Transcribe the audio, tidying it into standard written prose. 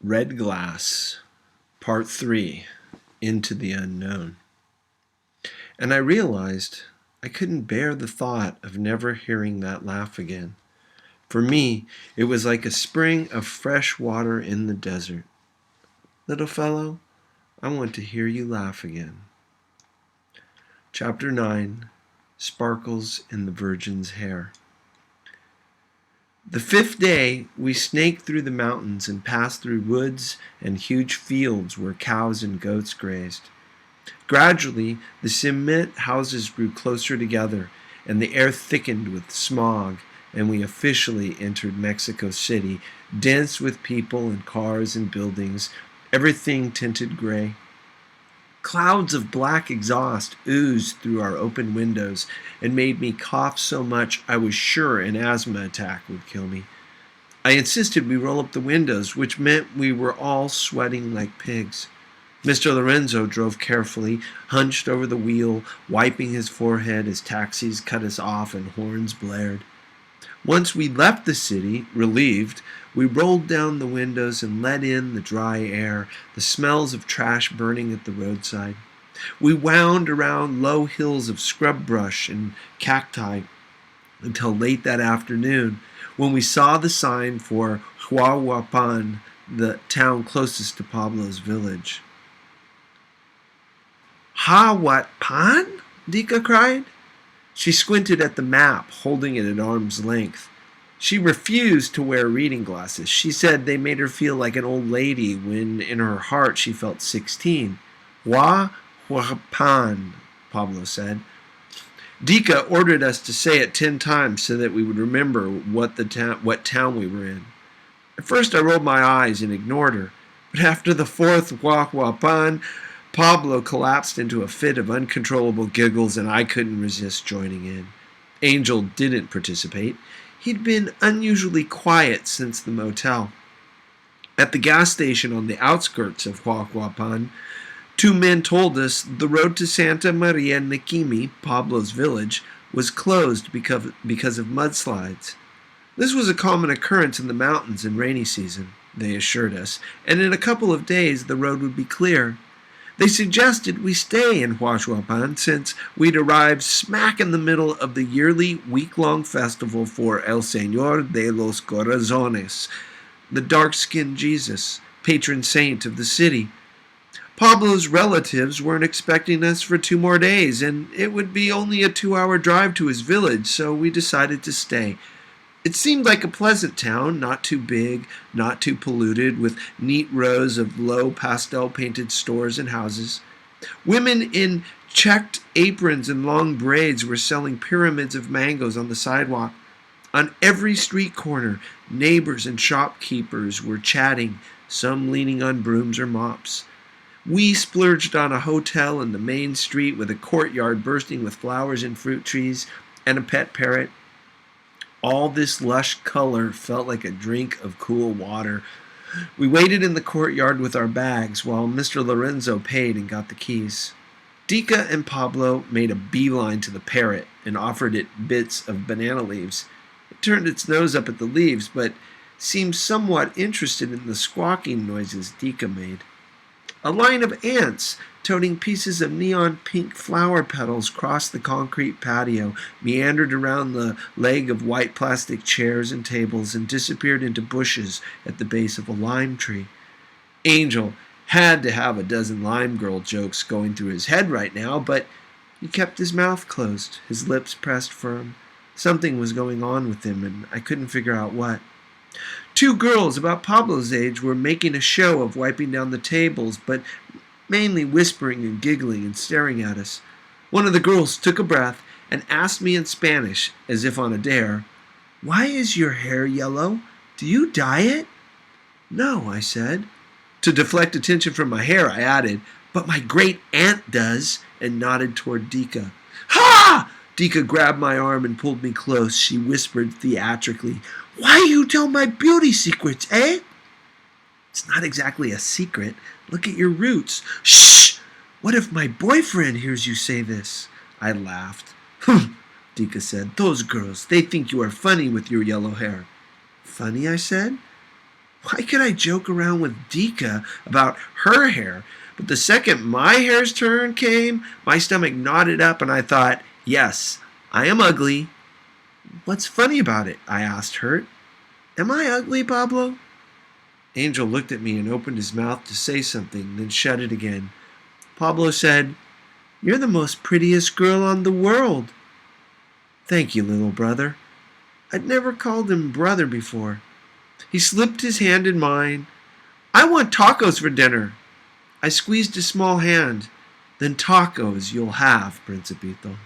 Red Glass, Part 3, Into the Unknown. And I realized I couldn't bear the thought of never hearing that laugh again. For me, it was like a spring of fresh water in the desert. Little fellow, I want to hear you laugh again. Chapter 9, Sparkles in the Virgin's Hair. The 5th day, we snaked through the mountains and passed through woods and huge fields where cows and goats grazed. Gradually, the cement houses grew closer together, and the air thickened with smog, and we officially entered Mexico City, dense with people and cars and buildings, everything tinted gray. Clouds of black exhaust oozed through our open windows and made me cough so much I was sure an asthma attack would kill me. I insisted we roll up the windows, which meant we were all sweating like pigs. Mr. Lorenzo drove carefully, hunched over the wheel, wiping his forehead as taxis cut us off and horns blared. Once we left the city, relieved, we rolled down the windows and let in the dry air, the smells of trash burning at the roadside. We wound around low hills of scrub brush and cacti until late that afternoon, when we saw the sign for Huahuapan, the town closest to Pablo's village. "Ha-what-pan?" Dika cried. She squinted at the map, holding it at arm's length. She refused to wear reading glasses. She said they made her feel like an old lady when in her heart she felt 16. "Huahuapan," Pablo said. Dika ordered us to say it 10 times so that we would remember what town we were in. At first I rolled my eyes and ignored her, but after the 4th Huahuapan, Pablo collapsed into a fit of uncontrollable giggles, and I couldn't resist joining in. Angel didn't participate. He'd been unusually quiet since the motel. At the gas station on the outskirts of Huahuapan, 2 men told us the road to Santa Maria Niquimi, Pablo's village, was closed because of mudslides. This was a common occurrence in the mountains in rainy season, they assured us, and in a couple of days the road would be clear. They suggested we stay in Huahuapan since we'd arrived smack in the middle of the yearly week-long festival for El Señor de los Corazones, the dark-skinned Jesus, patron saint of the city. Pablo's relatives weren't expecting us for 2 more days, and it would be only a 2-hour drive to his village, so we decided to stay. It seemed like a pleasant town, not too big, not too polluted, with neat rows of low pastel-painted stores and houses. Women in checked aprons and long braids were selling pyramids of mangoes on the sidewalk. On every street corner, neighbors and shopkeepers were chatting, some leaning on brooms or mops. We splurged on a hotel in the main street with a courtyard bursting with flowers and fruit trees and a pet parrot. All this lush color felt like a drink of cool water. We waited in the courtyard with our bags while Mr. Lorenzo paid and got the keys. Dika and Pablo made a beeline to the parrot and offered it bits of banana leaves. It turned its nose up at the leaves, but seemed somewhat interested in the squawking noises Dika made. A line of ants toting pieces of neon pink flower petals crossed the concrete patio, meandered around the leg of white plastic chairs and tables, and disappeared into bushes at the base of a lime tree. Angel had to have a dozen lime girl jokes going through his head right now, but he kept his mouth closed, his lips pressed firm. Something was going on with him, and I couldn't figure out what. 2 girls about Pablo's age were making a show of wiping down the tables, but mainly whispering and giggling and staring at us. One of the girls took a breath and asked me in Spanish, as if on a dare, "Why is your hair yellow? Do you dye it?" "No," I said. To deflect attention from my hair, I added, "But my great aunt does," and nodded toward Dika. "Ha!" Dika grabbed my arm and pulled me close. She whispered theatrically, "Why you tell my beauty secrets, eh?" "It's not exactly a secret. Look at your roots." "Shh! What if my boyfriend hears you say this?" I laughed. "Humph," Dika said. "Those girls, they think you are funny with your yellow hair." "Funny?" I said. Why could I joke around with Dika about her hair, but the second my hair's turn came, my stomach knotted up and I thought, yes, I am ugly. What's funny about it? I asked, hurt. Am I ugly, Pablo? Angel looked at me and opened his mouth to say something, then shut it again. Pablo said, "You're the most prettiest girl on the world." Thank you, little brother. I'd never called him brother before. He slipped his hand in mine. I want tacos for dinner. I squeezed his small hand. Then tacos you'll have, Principito.